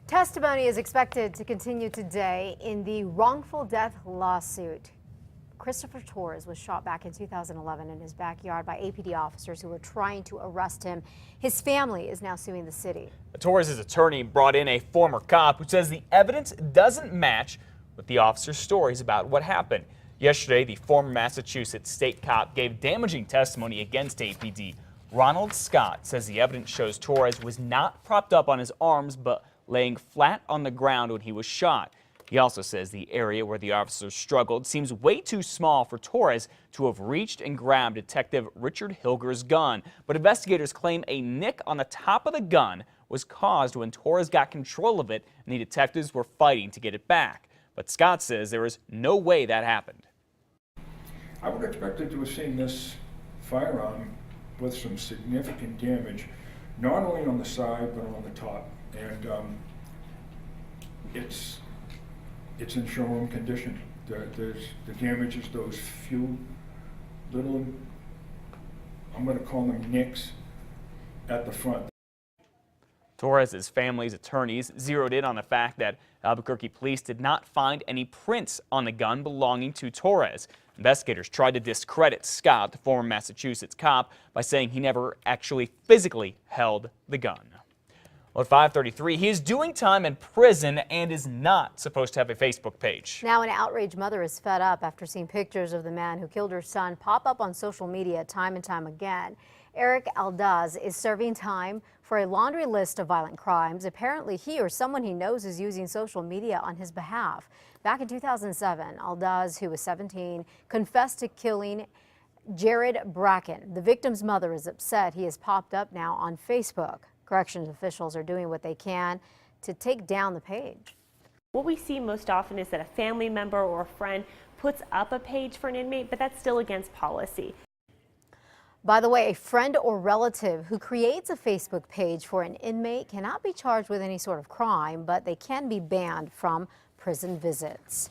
Testimony is expected to continue today in the wrongful death lawsuit. Christopher Torres was shot back in 2011 in his backyard by APD officers who were trying to arrest him. His family is now suing the city. Torres' attorney brought in a former cop who says the evidence doesn't match with the officers' stories about what happened. Yesterday, the former Massachusetts state cop gave damaging testimony against APD. Ronald Scott says the evidence shows Torres was not propped up on his arms but laying flat on the ground when he was shot. He also says the area where the officers struggled seems way too small for Torres to have reached and grabbed Detective Richard Hilger's gun. But investigators claim a nick on the top of the gun was caused when Torres got control of it and the detectives were fighting to get it back. But Scott says there is no way that happened. I would expect to have seen this firearm with some significant damage, not only on the side but on the top. And it's in showroom condition. The damage is those few little, I'm going to call them nicks at the front. Torres' family's attorneys zeroed in on the fact that Albuquerque police did not find any prints on the gun belonging to Torres. Investigators tried to discredit Scott, the former Massachusetts cop, by saying he never actually physically held the gun. Well, at 5:33, he is doing time in prison and is not supposed to have a Facebook page. Now an outraged mother is fed up after seeing pictures of the man who killed her son pop up on social media time and time again. Eric Aldaz is serving time for a laundry list of violent crimes. Apparently he or someone he knows is using social media on his behalf. Back in 2007, Aldaz, who was 17, confessed to killing Jared Bracken. The victim's mother is upset he has popped up now on Facebook. Corrections officials are doing what they can to take down the page. What we see most often is that a family member or a friend puts up a page for an inmate, but that's still against policy. By the way, a friend or relative who creates a Facebook page for an inmate cannot be charged with any sort of crime, but they can be banned from prison visits.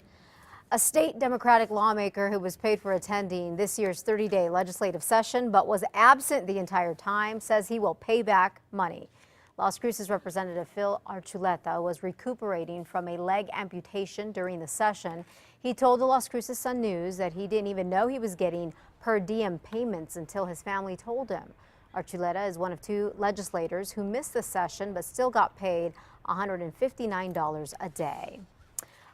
A state Democratic lawmaker who was paid for attending this year's 30-day legislative session but was absent the entire time says he will pay back money. Las Cruces Representative Phil Archuleta was recuperating from a leg amputation during the session. He told the Las Cruces Sun News that he didn't even know he was getting per diem payments until his family told him. Archuleta is one of two legislators who missed the session but still got paid $159 a day.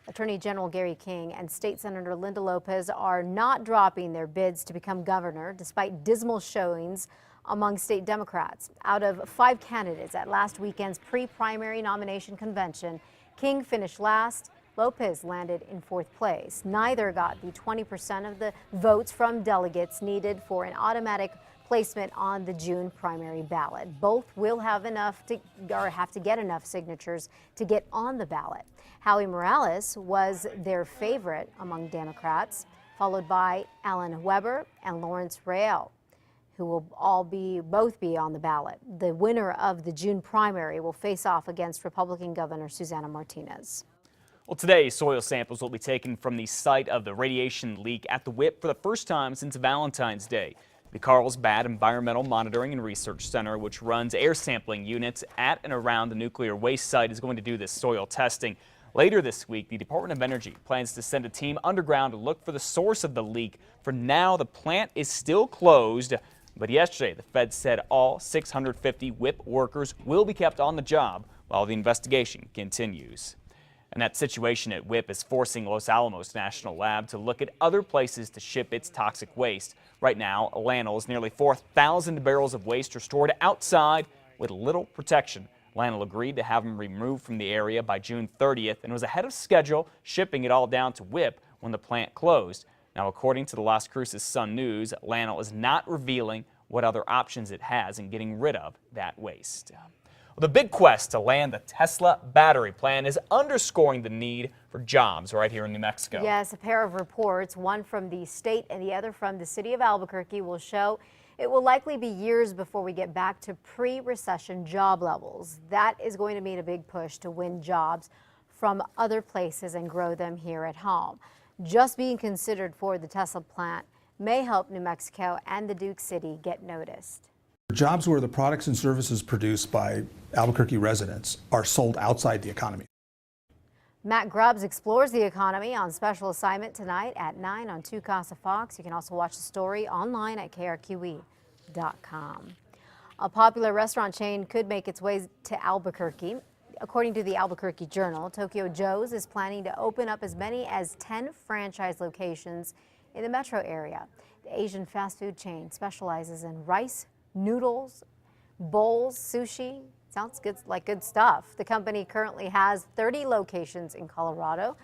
Attorney General Gary King and State Senator Linda Lopez are not dropping their bids to become governor despite dismal showings among state Democrats. Out of 5 candidates at last weekend's pre-primary nomination convention, King finished last. Lopez landed in 4th place. Neither got the 20% of the votes from delegates needed for an automatic placement on the June primary ballot. Both will have to get enough signatures to get on the ballot. Howie Morales was their favorite among Democrats, followed by Alan Weber and Lawrence Rael, who will both be on the ballot. The winner of the June primary will face off against Republican Governor Susana Martinez. Well, today, soil samples will be taken from the site of the radiation leak at the WIPP for the first time since Valentine's Day. The Carlsbad Environmental Monitoring and Research Center, which runs air sampling units at and around the nuclear waste site, is going to do this soil testing. Later this week, the Department of Energy plans to send a team underground to look for the source of the leak. For now, the plant is still closed, but yesterday the Fed said all 650 WIPP workers will be kept on the job while the investigation continues. And that situation at WIPP is forcing Los Alamos National Lab to look at other places to ship its toxic waste. Right now, Lanel's nearly 4,000 barrels of waste are stored outside with little protection. Lanel agreed to have them removed from the area by June 30th and was ahead of schedule, shipping it all down to WIPP when the plant closed. Now, according to the Las Cruces Sun News, Lanel is not revealing what other options it has in getting rid of that waste. Well, the big quest to land the Tesla battery plant is underscoring the need for jobs right here in New Mexico. Yes, a pair of reports, one from the state and the other from the city of Albuquerque, will show it will likely be years before we get back to pre-recession job levels. That is going to mean a big push to win jobs from other places and grow them here at home. Just being considered for the Tesla plant may help New Mexico and the Duke City get noticed. Jobs where the products and services produced by Albuquerque residents are sold outside the economy. Matt Grubbs explores the economy on special assignment tonight at 9 on 2 Casa Fox. You can also watch the story online at KRQE.com. A popular restaurant chain could make its way to Albuquerque. According to the Albuquerque Journal, Tokyo Joe's is planning to open up as many as 10 franchise locations in the metro area. The Asian fast food chain specializes in rice, noodles, bowls, sushi. Sounds good, like good stuff. The company currently has 30 locations in Colorado.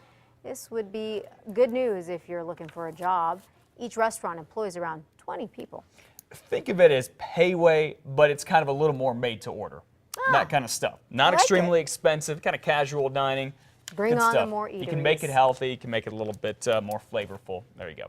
This would be good news if you're looking for a job. Each restaurant employs around 20 people. Think of it as payway, but it's kind of a little more made to order. That kind of stuff. Not extremely expensive, kind of casual dining. Bring Good on the stuff. more You can make it eateries. healthy, you can make it a little bit more flavorful. There you go.